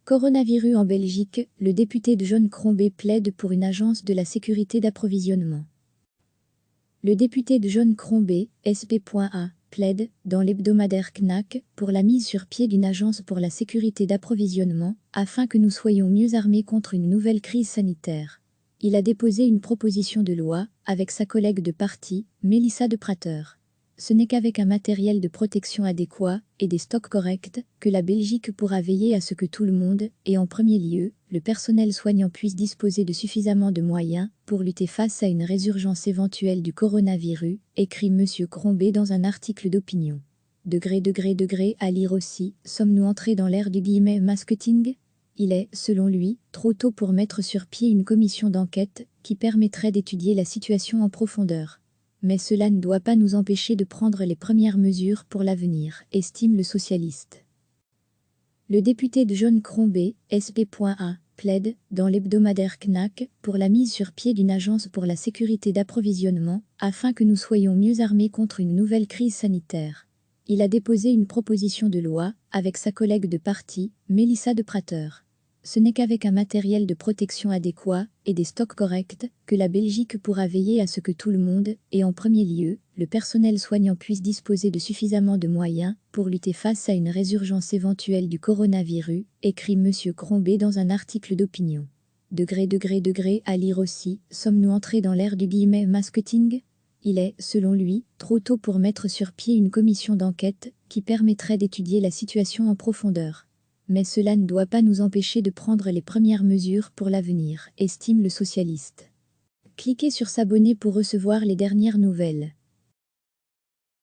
Coronavirus en Belgique, le député de John Crombie plaide pour une agence de la sécurité d'approvisionnement. Le député de John Crombie, SP.A, plaide, dans l'hebdomadaire CNAC, pour la mise sur pied d'une agence pour la sécurité d'approvisionnement, afin que nous soyons mieux armés contre une nouvelle crise sanitaire. Il a déposé une proposition de loi, avec sa collègue de parti, Mélissa de Prater. Ce n'est qu'avec un matériel de protection adéquat et des stocks corrects que la Belgique pourra veiller à ce que tout le monde, et en premier lieu, le personnel soignant puisse disposer de suffisamment de moyens pour lutter face à une résurgence éventuelle du coronavirus, écrit M. Crombie dans un article d'opinion. Degré à lire aussi, sommes-nous entrés dans l'ère du masketing ? Il est, selon lui, trop tôt pour mettre sur pied une commission d'enquête qui permettrait d'étudier la situation en profondeur. Mais cela ne doit pas nous empêcher de prendre les premières mesures pour l'avenir, estime le socialiste. Le député de John Crombie, SP.A, plaide, dans l'hebdomadaire CNAC, pour la mise sur pied d'une agence pour la sécurité d'approvisionnement, afin que nous soyons mieux armés contre une nouvelle crise sanitaire. Il a déposé une proposition de loi, avec sa collègue de parti, Mélissa de Prater. Ce n'est qu'avec un matériel de protection adéquat et des stocks corrects que la Belgique pourra veiller à ce que tout le monde, et en premier lieu, le personnel soignant puisse disposer de suffisamment de moyens pour lutter face à une résurgence éventuelle du coronavirus, écrit M. Crombie dans un article d'opinion. Degré à lire aussi, sommes-nous entrés dans l'ère du masketing ? Il est, selon lui, trop tôt pour mettre sur pied une commission d'enquête qui permettrait d'étudier la situation en profondeur. Mais cela ne doit pas nous empêcher de prendre les premières mesures pour l'avenir, estime le socialiste. Cliquez sur s'abonner pour recevoir les dernières nouvelles.